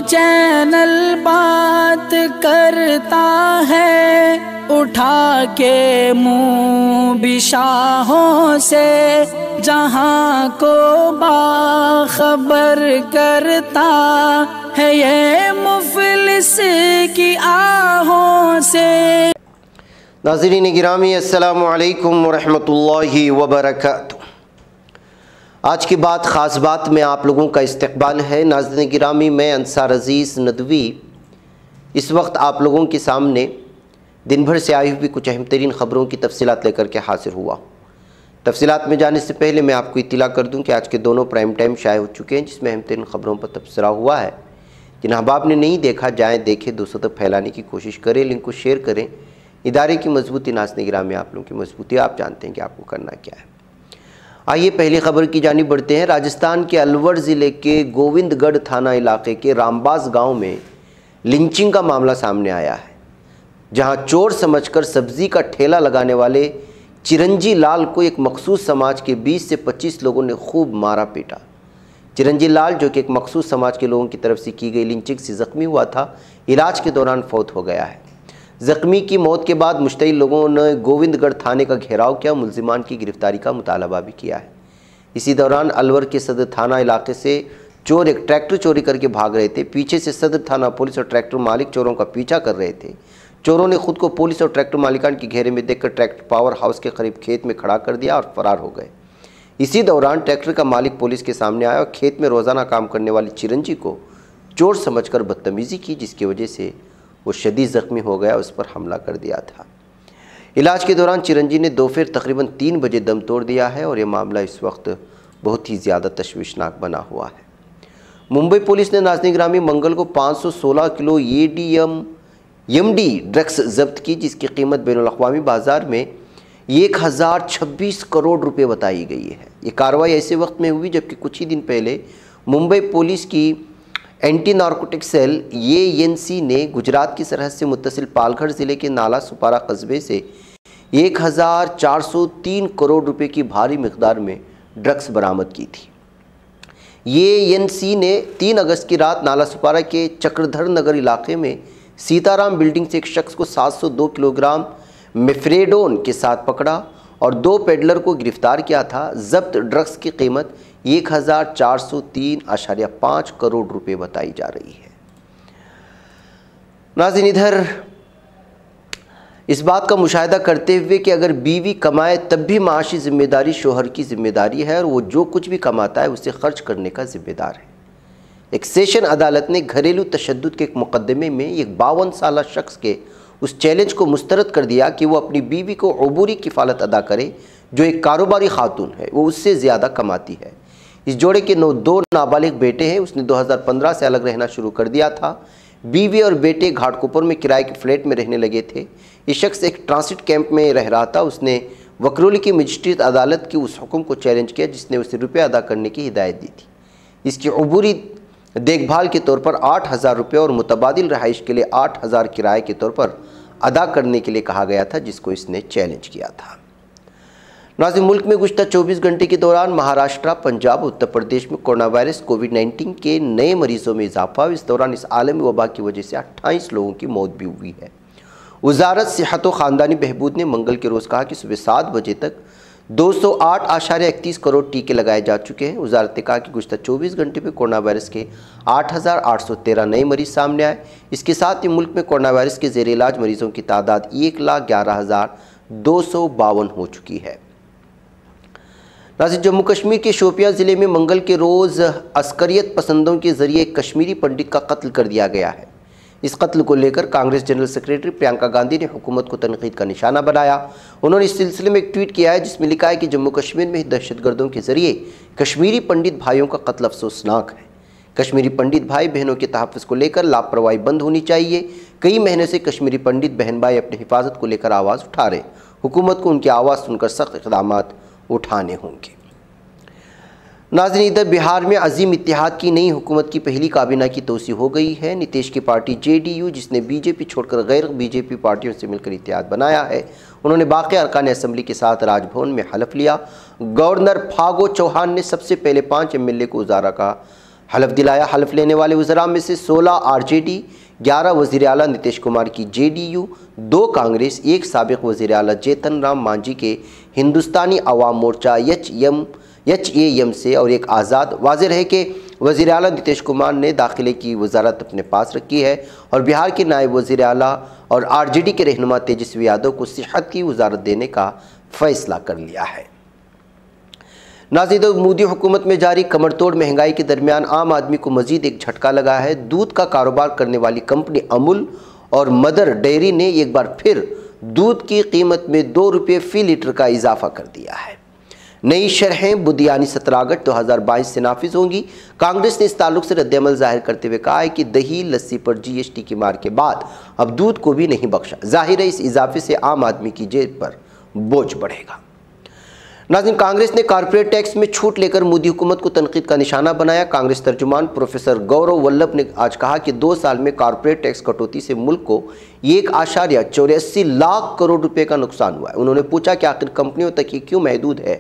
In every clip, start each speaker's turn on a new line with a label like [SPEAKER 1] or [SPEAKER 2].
[SPEAKER 1] Channel بات کرتا ہے اٹھا کے منہ بھی شاہوں سے، جہاں کو باخبر کرتا ہے یہ مفلس کی آہوں سے۔
[SPEAKER 2] ناظرین گرامی السلام علیکم ورحمۃ اللہ وبرکاتہ۔ آج کی بات خاص بات میں آپ لوگوں کا استقبال ہے۔ ناظرین گرامی، میں انصار عزیز ندوی اس وقت آپ لوگوں کے سامنے دن بھر سے آئی ہوئی کچھ اہم ترین خبروں کی تفصیلات لے کر کے حاضر ہوا۔ تفصیلات میں جانے سے پہلے میں آپ کو اطلاع کر دوں کہ آج کے دونوں پرائم ٹائم شائع ہو چکے ہیں، جس میں اہم ترین خبروں پر تبصرہ ہوا ہے۔ جن احباب نے نہیں دیکھا، جائیں دیکھیں، دوسروں تک پھیلانے کی کوشش کریں، لنک کو شیئر کریں۔ ادارے کی مضبوطی، ناظرین گرامی آپ لوگوں کی مضبوطی، آپ جانتے ہیں کہ آپ کو کرنا کیا ہے۔ آئیے پہلی خبر کی جانب بڑھتے ہیں۔ راجستھان کے الور ضلع کے گووند گڑھ تھانہ علاقے کے رامباز گاؤں میں لنچنگ کا معاملہ سامنے آیا ہے، جہاں چور سمجھ کر سبزی کا ٹھیلا لگانے والے چرنجی لال کو ایک مخصوص سماج کے 20 سے 25 لوگوں نے خوب مارا پیٹا۔ چرنجی لال، جو کہ ایک مخصوص سماج کے لوگوں کی طرف سے کی گئی لنچنگ سے زخمی ہوا تھا، علاج کے دوران فوت ہو گیا ہے۔ زخمی کی موت کے بعد مشتعل لوگوں نے گووند گڑھ تھانے کا گھیراؤ کیا، ملزمان کی گرفتاری کا مطالبہ بھی کیا ہے۔ اسی دوران الور کے صدر تھانہ علاقے سے چور ایک ٹریکٹر چوری کر کے بھاگ رہے تھے۔ پیچھے سے صدر تھانہ پولیس اور ٹریکٹر مالک چوروں کا پیچھا کر رہے تھے۔ چوروں نے خود کو پولیس اور ٹریکٹر مالکان کے گھیرے میں دیکھ کر ٹریکٹر پاور ہاؤس کے قریب کھیت میں کھڑا کر دیا اور فرار ہو گئے۔ اسی دوران ٹریکٹر کا مالک پولیس کے سامنے آیا اور کھیت میں روزانہ کام کرنے والی چرنجی کو چور سمجھ کر بدتمیزی کی، جس کی وجہ سے وہ شدید زخمی ہو گیا، اس پر حملہ کر دیا تھا۔ علاج کے دوران چرنجی نے دوپہر تقریباً 3 بجے دم توڑ دیا ہے اور یہ معاملہ اس وقت بہت ہی زیادہ تشویشناک بنا ہوا ہے۔ ممبئی پولیس نے ناظرین گرامی منگل کو 516 کلو ایم ڈی ڈرگس ضبط کی، جس کی قیمت بین الاقوامی بازار میں 1026 کروڑ روپے بتائی گئی ہے۔ یہ کارروائی ایسے وقت میں ہوئی جبکہ کچھ ہی دن پہلے ممبئی پولیس کی اینٹی نارکوٹک سیل ANC نے گجرات کی سرحد سے متصل پالگھڑ ضلع کے نالا سپارہ قصبے سے 1403 کروڑ روپے کی بھاری مقدار میں ڈرگس برآمد کی تھی۔ ANC نے 3 اگست کی رات نالا سپارہ کے چکردھر نگر علاقے میں سیتارام بلڈنگ سے ایک شخص کو 702 کلو گرام میفریڈون کے ساتھ پکڑا اور 2 پیڈلر کو گرفتار کیا تھا۔ ضبط ڈرگس کی قیمت 1403.5 کروڑ روپے بتائی جا رہی ہے۔ ناظرین، ادھر اس بات کا مشاہدہ کرتے ہوئے کہ اگر بیوی کمائے تب بھی معاشی ذمہ داری شوہر کی ذمہ داری ہے اور وہ جو کچھ بھی کماتا ہے اسے خرچ کرنے کا ذمہ دار ہے۔ ایک سیشن عدالت نے گھریلو تشدد کے ایک مقدمے میں ایک 52 سالہ شخص کے اس چیلنج کو مسترد کر دیا کہ وہ اپنی بیوی کو عبوری کفالت ادا کرے جو ایک کاروباری خاتون ہے، وہ اس سے زیادہ کماتی ہے۔ اس جوڑے کے 2 نابالغ بیٹے ہیں۔ اس نے 2015 سے الگ رہنا شروع کر دیا تھا۔ بیوی اور بیٹے گھاٹکوپر میں کرائے کے فلیٹ میں رہنے لگے تھے۔ یہ شخص ایک ٹرانسٹ کیمپ میں رہ رہا تھا۔ اس نے وکرولی کی مجسٹریٹ عدالت کی اس حکم کو چیلنج کیا جس نے اسے روپے ادا کرنے کی ہدایت دی تھی۔ اس کی عبوری دیکھ بھال کے طور پر 8000 روپے اور متبادل رہائش کے لیے 8000 کرائے کے طور پر ادا کرنے کے لیے کہا گیا تھا، جس کو اس نے چیلنج کیا تھا۔ ناظرین، ملک میں گزشتہ 24 گھنٹے کے دوران مہاراشٹر، پنجاب اور اتر پردیش میں کورونا وائرس کووڈ-19 کے نئے مریضوں میں اضافہ ہوا۔ اس دوران اس عالمی وبا کی وجہ سے 28 لوگوں کی موت بھی ہوئی ہے۔ وزارت صحت و خاندانی بہبود نے منگل کے روز کہا کہ صبح 7 بجے تک 208.31 کروڑ ٹیکے لگائے جا چکے ہیں۔ وزارت نے کہا کہ گزشتہ 24 گھنٹے میں کورونا وائرس کے 8813 نئے مریض سامنے آئے۔ اس کے ساتھ ہی ملک میں کورونا وائرس کے زیر علاج مریضوں کی تعداد 1,11,252 ہو چکی ہے۔ ناظرین، جموں کشمیر کے شوپیاں ضلع میں منگل کے روز عسکریت پسندوں کے ذریعے ایک کشمیری پنڈت کا قتل کر دیا گیا ہے۔ اس قتل کو لے کر کانگریس جنرل سیکریٹری پرینکا گاندھی نے حکومت کو تنقید کا نشانہ بنایا۔ انہوں نے اس سلسلے میں ایک ٹویٹ کیا ہے جس میں لکھا ہے کہ جموں کشمیر میں دہشت گردوں کے ذریعے کشمیری پنڈت بھائیوں کا قتل افسوسناک ہے۔ کشمیری پنڈت بھائی بہنوں کے تحفظ کو لے کر لاپرواہی بند ہونی چاہیے۔ کئی مہینے سے کشمیری پنڈت بہن بھائی اپنی حفاظت کو لے کر آواز اٹھا رہے ہیں۔ حکومت کو ان کی آواز سن کر سخت اقدامات اٹھانے ہوں گے۔ ناظرین، ادھر بہار میں عظیم اتحاد کی نئی حکومت کی پہلی کابینہ کی توسیع ہو گئی ہے۔ نتیش کی پارٹی JDU، جس نے BJP چھوڑ کر غیر BJP پارٹیوں سے مل کر اتحاد بنایا ہے، انہوں نے باقی ارکان اسمبلی کے ساتھ راج بھون میں حلف لیا۔ گورنر پھاگو چوہان نے سب سے پہلے 5 MLA کو وزارت کا حلف دلایا۔ حلف لینے والے وزراء میں سے 16 RJD، 11 وزیر اعلیٰ نتیش کمار کی JDU، 2 کانگریس، 1 سابق وزیر اعلیٰ جیتن رام مانجھی کے ہندوستانی عوام مورچہ HAM سے اور 1 آزاد۔ واضح ہے کہ وزیر اعلیٰ نتیش کمار نے داخلے کی وزارت اپنے پاس رکھی ہے اور بہار کے نائب وزیر اعلیٰ اور RJD کے رہنما تیجسوی یادو کو صحت کی وزارت دینے کا فیصلہ کر لیا ہے۔ ناظرین، مودی حکومت میں جاری کمر توڑ مہنگائی کے درمیان عام آدمی کو مزید ایک جھٹکا لگا ہے۔ دودھ کا کاروبار کرنے والی کمپنی امول اور مدر ڈیری نے ایک بار پھر دودھ کی قیمت میں 2 روپے فی لیٹر کا اضافہ کر دیا ہے۔ نئی شرحیں بدھ 17 اگست 2022 سے نافذ ہوں گی۔ کانگریس نے اس تعلق سے رد عمل ظاہر کرتے ہوئے کہا ہے کہ دہی لسی پر GST کی مار کے بعد اب دودھ کو بھی نہیں بخشا۔ ظاہر ہے اس اضافے سے عام آدمی کی جیب پر بوجھ بڑھے گا۔ ناظرین، کانگریس نے کارپوریٹ ٹیکس میں چھوٹ لے کر مودی حکومت کو تنقید کا نشانہ بنایا۔ کانگریس ترجمان پروفیسر گورو ولبھ نے آج کہا کہ 2 سال میں کارپوریٹ ٹیکس کٹوتی سے ملک کو 1.84 لاکھ کروڑ روپے کا نقصان ہوا ہے۔ انہوں نے پوچھا کہ آخر کمپنیوں تک یہ کیوں محدود ہے؟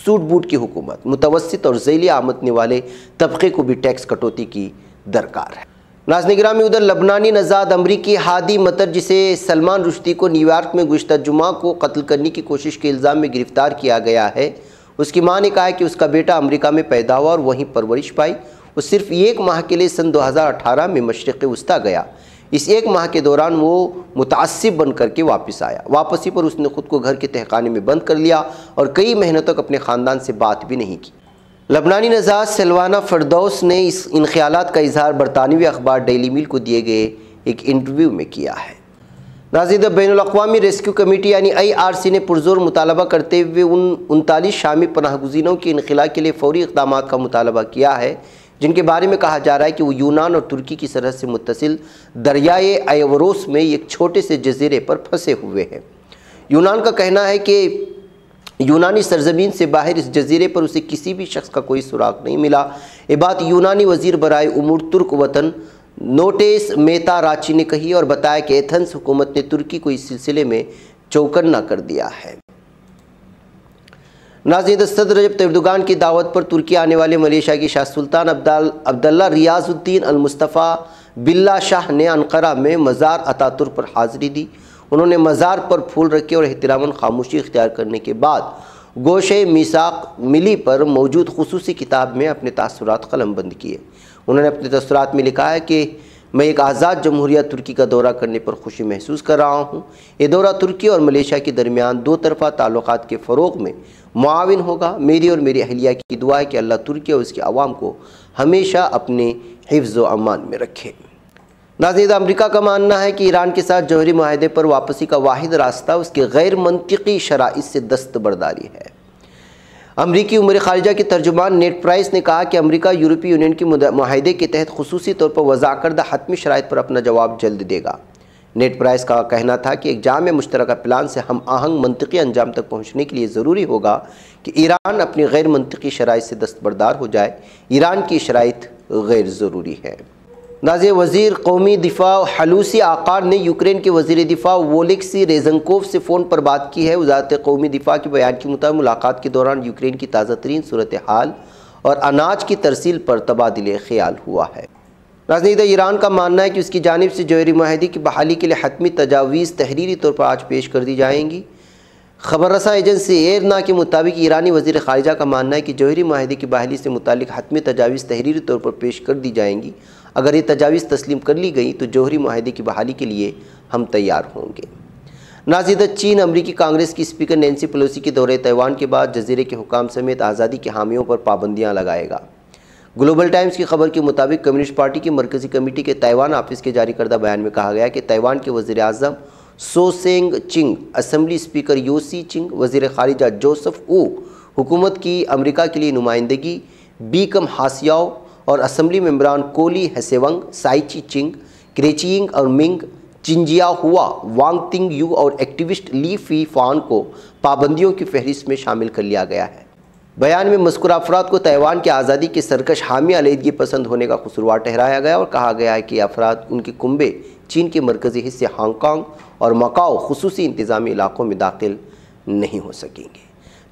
[SPEAKER 2] سوٹ بوٹ کی حکومت متوسط اور ذیلی آمدنی والے طبقے کو بھی ٹیکس کٹوتی کی درکار ہے۔ ناظرین گرامی، ادھر لبنانی نژاد امریکی ہادی مطر، جسے سلمان رشدی کو نیو یارک میں گزشتہ جمعہ کو قتل کرنے کی کوشش کے الزام میں گرفتار کیا گیا ہے، اس کی ماں نے کہا ہے کہ اس کا بیٹا امریکہ میں پیدا ہوا اور وہیں پرورش پائی۔ وہ صرف 1 ماہ کے لیے سن 2018 میں مشرق وسطیٰ گیا۔ اس 1 ماہ کے دوران وہ متعصب بن کر کے واپس آیا۔ واپسی پر اس نے خود کو گھر کے تہخانے میں بند کر لیا اور کئی مہینوں تک اپنے خاندان سے بات بھی نہیں کی۔ لبنانی نژاد سلوانا فردوس نے ان خیالات کا اظہار برطانوی اخبار ڈیلی میل کو دیے گئے ایک انٹرویو میں کیا ہے۔ ناظرین، بین الاقوامی ریسکیو کمیٹی یعنی IRC نے پرزور مطالبہ کرتے ہوئے ان 39 شامی پناہ گزینوں کے انخلاء کے لیے فوری اقدامات کا مطالبہ کیا ہے، جن کے بارے میں کہا جا رہا ہے کہ وہ یونان اور ترکی کی سرحد سے متصل دریائے ایوروس میں ایک چھوٹے سے جزیرے پر پھنسے ہوئے ہیں۔ یونان کا کہنا ہے کہ یونانی سرزمین سے باہر اس جزیرے پر اسے کسی بھی شخص کا کوئی سراغ نہیں ملا۔ یہ بات یونانی وزیر برائے امور ترک وطن نوٹیس میتا راچی نے کہی اور بتایا کہ ایتھنز حکومت نے ترکی کو اس سلسلے میں چوکنا کر دیا ہے۔ ناظرین، صدر رجب طیب اردوغان کی دعوت پر ترکی آنے والے ملیشیا کے شاہ سلطان عبداللہ ریاض الدین المصطفیٰ باللہ شاہ نے انقرہ میں مزار اتاترک پر حاضری دی۔ انہوں نے مزار پر پھول رکھے اور احتراماً خاموشی اختیار کرنے کے بعد گوشہ میثاق ملی پر موجود خصوصی کتاب میں اپنے تاثرات قلم بند کیے۔ انہوں نے اپنے تاثرات میں لکھا ہے کہ میں ایک آزاد جمہوریہ ترکی کا دورہ کرنے پر خوشی محسوس کر رہا ہوں۔ یہ دورہ ترکی اور ملیشیا کے درمیان 2 طرفہ تعلقات کے فروغ میں معاون ہوگا۔ میری اور میری اہلیہ کی دعا ہے کہ اللہ ترکی اور اس کے عوام کو ہمیشہ اپنے حفظ و امان میں رکھے۔ ناظرین، امریکہ کا ماننا ہے کہ ایران کے ساتھ جوہری معاہدے پر واپسی کا واحد راستہ اس کے غیر منطقی شرائط سے دستبرداری ہے۔ امریکی امور خارجہ کے ترجمان نیٹ پرائس نے کہا کہ امریکہ یورپی یونین کے معاہدے کے تحت خصوصی طور پر وضع کردہ حتمی شرائط پر اپنا جواب جلد دے گا۔ نیٹ پرائس کا کہنا تھا کہ ایک جامع مشترکہ پلان سے ہم آہنگ منطقی انجام تک پہنچنے کے لیے ضروری ہوگا کہ ایران اپنی غیر منطقی شرائط سے دستبردار ہو جائے۔ ایران کی شرائط غیر ضروری ہے۔ ناظرین، وزیر قومی دفاع حلوسی آقار نے یوکرین کے وزیر دفاع وولیکسی ریزنکوف سے فون پر بات کی ہے۔ وزارت قومی دفاع کے بیان کے مطابق ملاقات کے دوران یوکرین کی تازہ ترین صورتحال اور اناج کی ترسیل پر تبادلہ خیال ہوا ہے۔ ناظرین، ایران کا ماننا ہے کہ اس کی جانب سے جوہری معاہدے کی بحالی کے لیے حتمی تجاویز تحریری طور پر آج پیش کر دی جائیں گی۔ خبر رساں ایجنسی ایرنا کے مطابق ایرانی وزیر خارجہ کا ماننا ہے کہ جوہری معاہدے کی بحالی سے متعلق حتمی تجاویز تحریری طور پر پیش کر دی جائیں گی۔ اگر یہ تجاویز تسلیم کر لی گئی تو جوہری معاہدے کی بحالی کے لیے ہم تیار ہوں گے۔ ناظرین، چین امریکی کانگریس کی اسپیکر نینسی پیلوسی کے دورے تائیوان کے بعد جزیرے کے حکام سمیت آزادی کے حامیوں پر پابندیاں لگائے گا۔ گلوبل ٹائمز کی خبر کے مطابق کمیونسٹ پارٹی کی مرکزی کمیٹی کے تائیوان آفس کے جاری کردہ بیان میں کہا گیا کہ تائیوان کے وزیر اعظم سو سینگ چنگ، اسمبلی اسپیکر یو سی چنگ، وزیر خارجہ جوزف او، حکومت کی امریکہ کے لیے نمائندگی بیکم ہاسیاؤ اور اسمبلی ممبران کولی ہسیونگ، سائچی چنگ، کریچینگ اور منگ، چنجیا ہوا، وانگ تنگ یو اور ایکٹیوسٹ لی فی فان کو پابندیوں کی فہرست میں شامل کر لیا گیا ہے۔ بیان میں مذکورہ افراد کو تائیوان کی آزادی کے سرکش حامی علیحدگی پسند ہونے کا قصوروار ٹھہرایا گیا اور کہا گیا ہے کہ یہ افراد ان کے کنبے چین کے مرکزی حصے ہانگ کانگ اور مکاؤ خصوصی انتظامی علاقوں میں داخل نہیں ہو سکیں گے۔